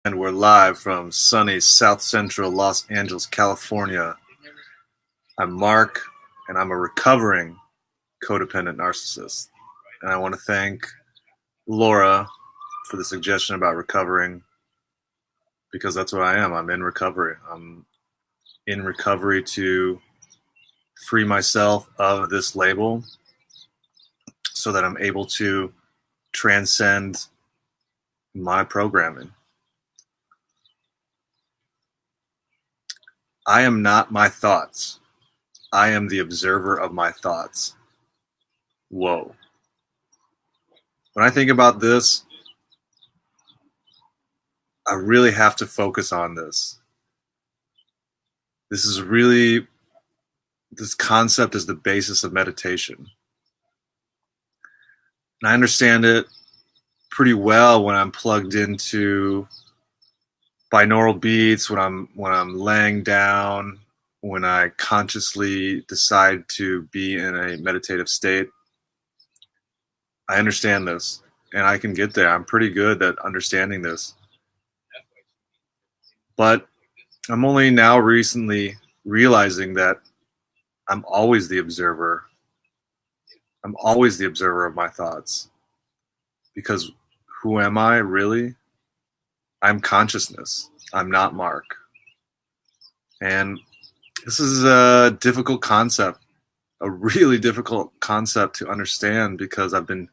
And we're live from sunny South Central Los Angeles, California. I'm Mark, and I'm a recovering codependent narcissist. And I want to thank Laura for the suggestion about recovering, because that's what I am. I'm in recovery. I'm in recovery to free myself of this label so that I'm able to transcend my programming. I am not my thoughts. I am the observer of my thoughts. Whoa. When I think about this, I really have to focus on this. This concept is the basis of meditation. And I understand it pretty well when I'm plugged into binaural beats, when I'm laying down, when I consciously decide to be in a meditative state. I understand this, and I can get there. I'm pretty good at understanding this. But I'm only now recently realizing that I'm always the observer. I'm always the observer of my thoughts. Because who am I really? I'm consciousness. I'm not Mark. And this is a difficult concept, a really difficult concept to understand, because I've been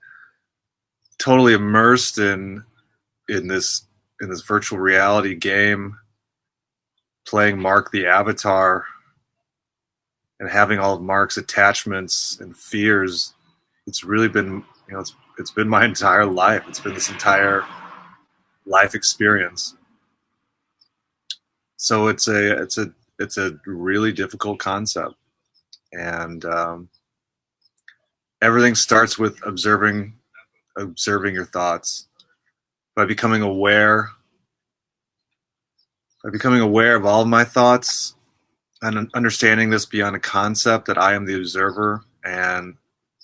totally immersed in this virtual reality game, playing Mark the Avatar and having all of Mark's attachments and fears. It's really been, it's been my entire life. It's been this entire life experience. So it's a really difficult concept, and everything starts with observing your thoughts. By becoming aware of all of my thoughts and understanding this beyond a concept that I am the observer and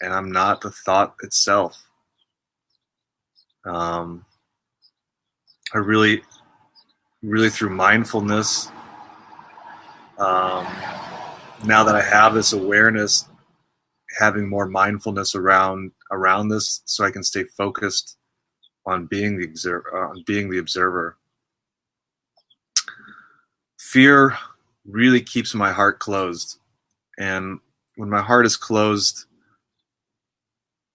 I'm not the thought itself. I really through mindfulness, now that I have this awareness, having more mindfulness around this, so I can stay focused on being the observer. Fear really keeps my heart closed, and when my heart is closed,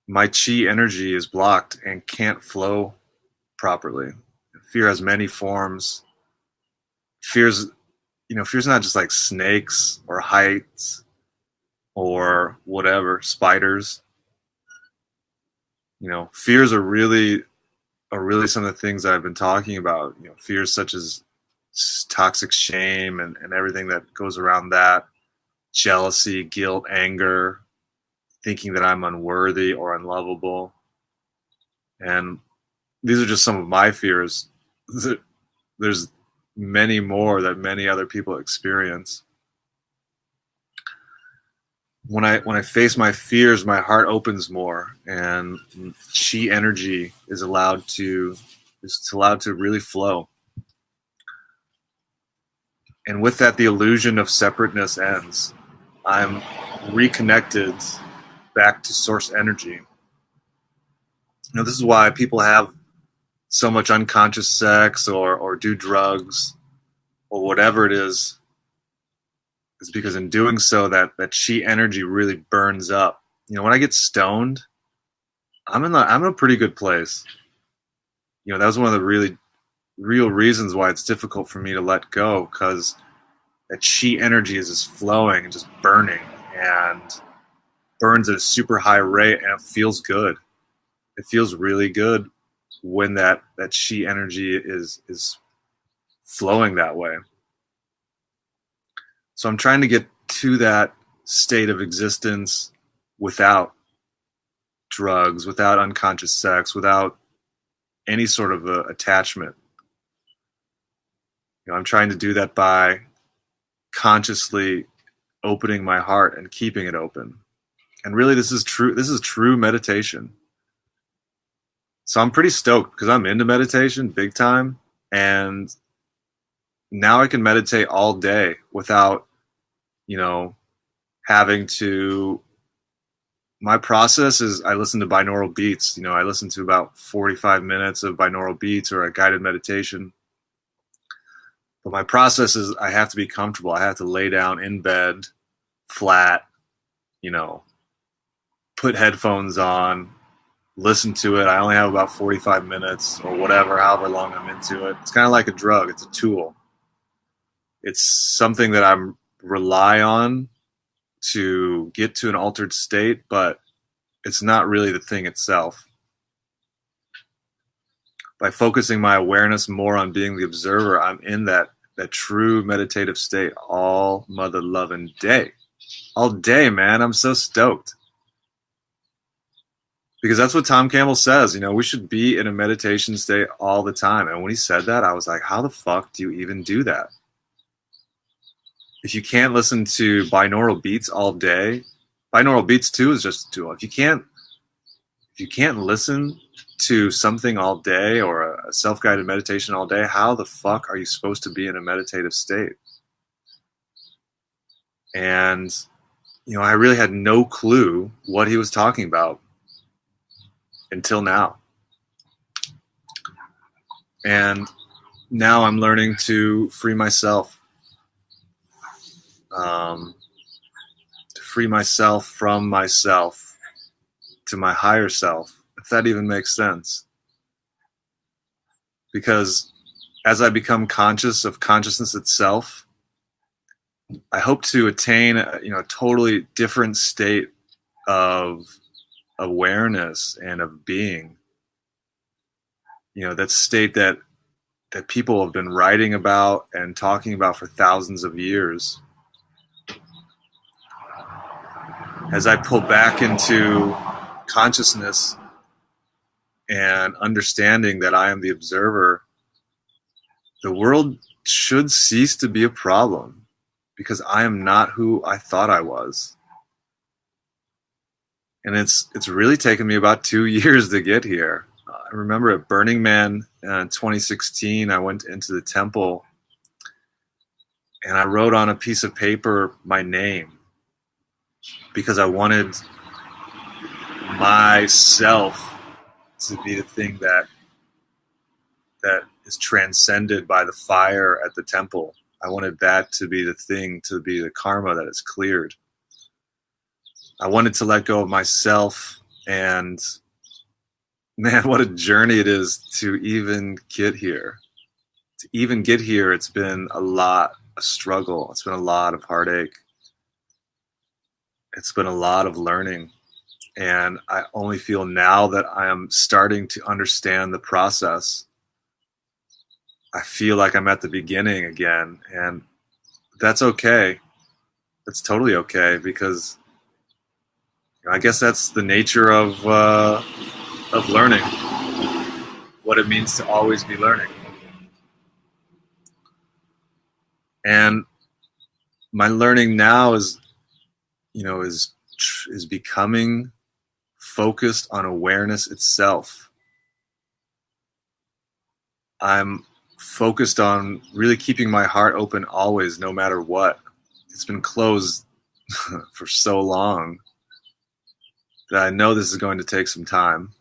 my chi energy is blocked and can't flow properly. Fear has many forms. Fear's not just like snakes or heights or whatever, spiders. Fears are really some of the things that I've been talking about. Fears such as toxic shame and everything that goes around that, jealousy, guilt, anger, thinking that I'm unworthy or unlovable. And these are just some of my fears. There's many more that many other people experience. When I face my fears, my heart opens more, and chi energy is allowed to really flow. And with that, the illusion of separateness ends. I'm reconnected back to source energy. This is why people have so much unconscious sex or do drugs or whatever it is because in doing so, that chi energy really burns up. When I get stoned, I'm in a pretty good place. That was one of the really real reasons why it's difficult for me to let go, because that chi energy is just flowing and just burning, and burns at a super high rate, and it feels good. It feels really good when that chi energy is flowing that way. So I'm trying to get to that state of existence without drugs, without unconscious sex, without any sort of attachment. I'm trying to do that by consciously opening my heart and keeping it open. And really, this is true meditation. So I'm pretty stoked, because I'm into meditation big time, And now I can meditate all day without, having to. My process is I listen to binaural beats. I listen to about 45 minutes of binaural beats or a guided meditation. But my process is I have to be comfortable. I have to lay down in bed, flat, put headphones on, listen to it. I only have about 45 minutes or whatever, however long I'm into it. It's kind of like a drug. It's a tool. It's something that I rely on to get to an altered state, but it's not really the thing itself. By focusing my awareness more on being the observer, I'm in that true meditative state all mother loving day. All day, man. I'm so stoked. Because that's what Tom Campbell says. We should be in a meditation state all the time. And when he said that, I was like, how the fuck do you even do that? If you can't listen to binaural beats all day, binaural beats too is just a tool. If you can't listen to something all day or a self-guided meditation all day, how the fuck are you supposed to be in a meditative state? And, I really had no clue what he was talking about until now. And now I'm learning to free myself. To free myself from myself to my higher self, if that even makes sense. Because as I become conscious of consciousness itself, I hope to attain a totally different state of awareness and of being. That state that people have been writing about and talking about for thousands of years. As I pull back into consciousness and understanding that I am the observer, the world should cease to be a problem because I am not who I thought I was. And it's really taken me about 2 years to get here. I remember at Burning Man in 2016, I went into the temple and I wrote on a piece of paper my name because I wanted myself to be the thing that is transcended by the fire at the temple. I wanted that to be the thing, to be the karma that is cleared. I wanted to let go of myself, and man, what a journey it is to even get here. To even get here, it's been a struggle. It's been a lot of heartache. It's been a lot of learning. And I only feel now that I am starting to understand the process. I feel like I'm at the beginning again, and that's okay. That's totally okay, because I guess that's the nature of learning, what it means to always be learning. And my learning now is becoming focused on awareness itself. I'm focused on really keeping my heart open always, no matter what. It's been closed for so long that I know this is going to take some time.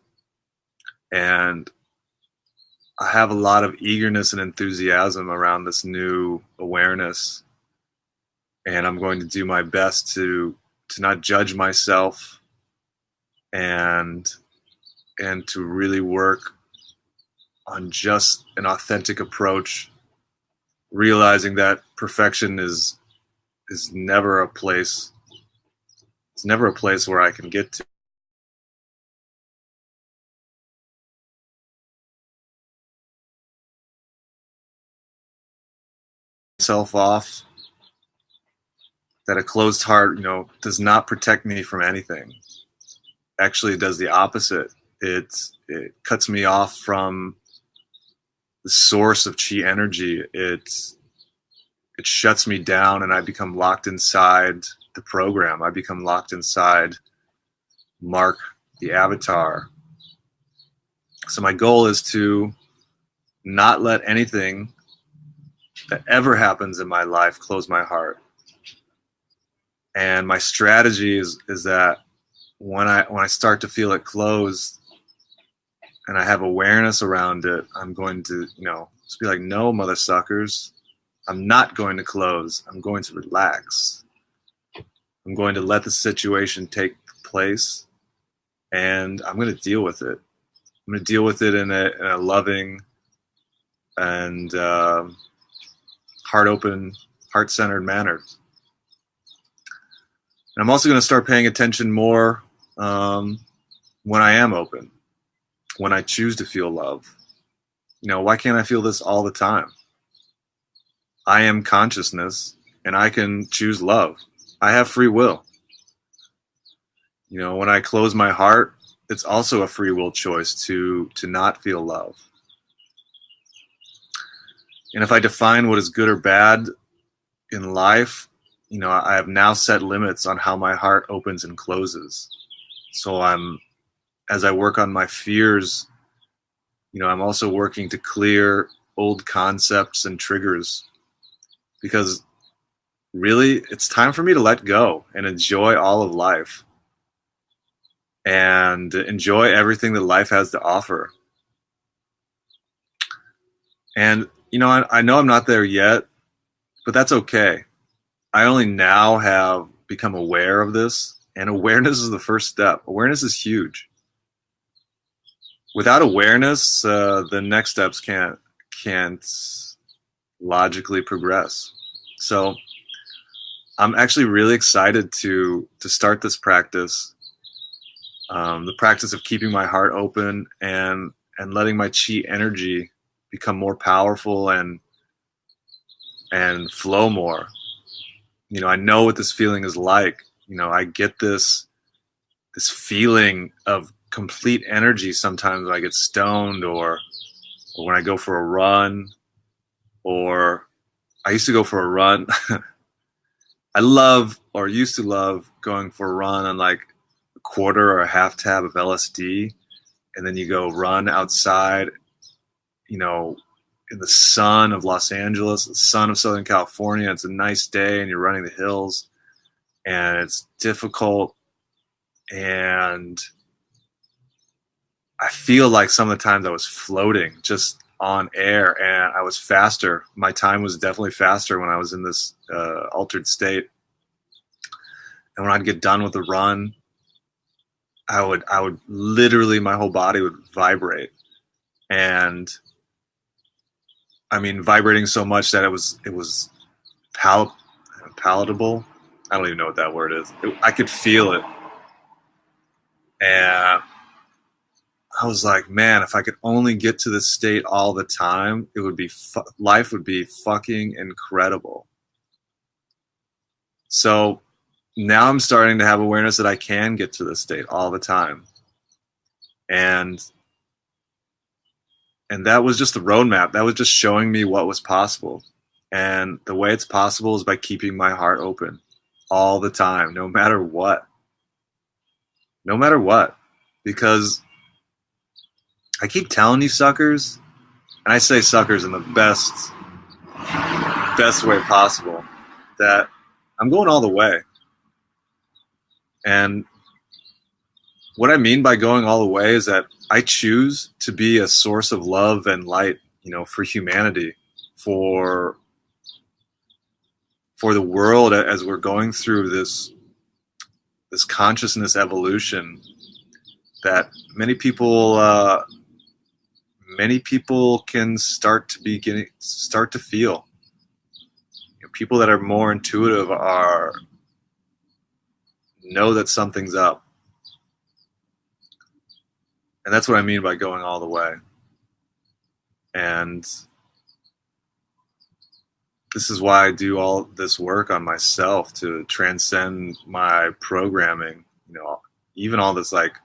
And I have a lot of eagerness and enthusiasm around this new awareness. And I'm going to do my best to not judge myself and to really work on just an authentic approach, realizing that perfection is never a place. It's never a place where I can get to. Myself off, that a closed heart, does not protect me from anything. Actually, it does the opposite. It cuts me off from the source of chi energy. It shuts me down, and I become locked inside the program. I become locked inside Mark, the avatar. So my goal is to not let anything that ever happens in my life close my heart. And my strategy is that when I start to feel it close and I have awareness around it, I'm going to, just be like, no, mother suckers, I'm not going to close. I'm going to relax. I'm going to let the situation take place, and I'm going to deal with it. I'm going to deal with it in a loving and heart-open, heart-centered manner. And I'm also going to start paying attention more when I am open, when I choose to feel love. Why can't I feel this all the time? I am consciousness, and I can choose love. I have free will. When I close my heart, it's also a free will choice to not feel love. And if I define what is good or bad in life, I have now set limits on how my heart opens and closes. So as I work on my fears, I'm also working to clear old concepts and triggers, because really it's time for me to let go and enjoy all of life and enjoy everything that life has to offer. And, I know I'm not there yet, but that's okay. I only now have become aware of this, and awareness is the first step. Awareness is huge. Without awareness, the next steps can't logically progress. So I'm actually really excited to start this practice, the practice of keeping my heart open and letting my chi energy become more powerful and flow more. I know what this feeling is like. I get this feeling of complete energy sometimes when I get stoned or when I go for a run, or I used to go for a run. I used to love going for a run on like a quarter or a half tab of LSD, and then you go run outside, in the sun of Los Angeles, the sun of Southern California. It's a nice day and you're running the hills and it's difficult. And I feel like some of the times I was floating just on air, and I was faster. My time was definitely faster when I was in this altered state. And when I'd get done with the run, I would literally, my whole body would vibrate. And I mean, vibrating so much that it was palatable. I don't even know what that word is. I could feel it. And I was like, man, if I could only get to this state all the time, it would be life would be fucking incredible. So now I'm starting to have awareness that I can get to this state all the time. And that was just the roadmap. That was just showing me what was possible. And the way it's possible is by keeping my heart open all the time, no matter what. No matter what. Because I keep telling you suckers, and I say suckers in the best way possible, that I'm going all the way. And what I mean by going all the way is that I choose to be a source of love and light, for humanity, for the world as we're going through this consciousness evolution that many people can start to feel. People that are more intuitive know that something's up. And that's what I mean by going all the way. And this is why I do all this work on myself, to transcend my programming, even all this like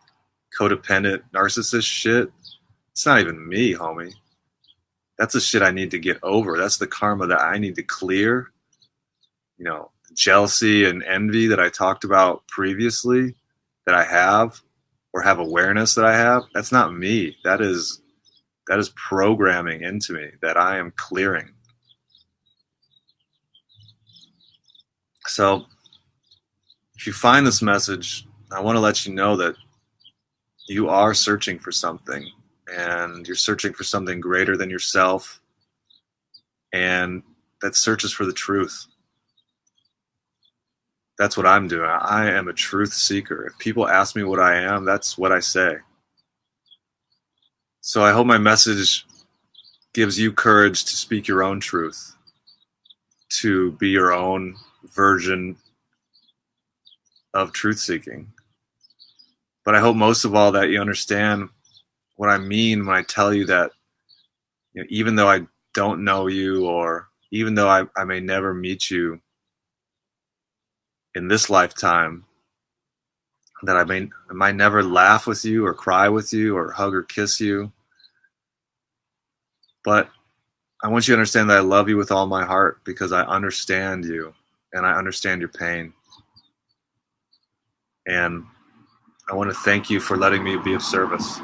codependent narcissist shit. It's not even me, homie. That's the shit I need to get over. That's the karma that I need to clear. Jealousy and envy that I talked about previously, that I have, or have awareness that I have, that's not me. That is That is programming into me that I am clearing. So if you find this message, I want to let you know that you are searching for something, and you're searching for something greater than yourself, and that searches for the truth. That's what I'm doing. I am a truth seeker. If people ask me what I am, that's what I say. So I hope my message gives you courage to speak your own truth, to be your own version of truth seeking. But I hope most of all that you understand what I mean when I tell you that, even though I don't know you, or even though I may never meet you in this lifetime, that I might never laugh with you or cry with you or hug or kiss you. But I want you to understand that I love you with all my heart, because I understand you and I understand your pain. And I want to thank you for letting me be of service.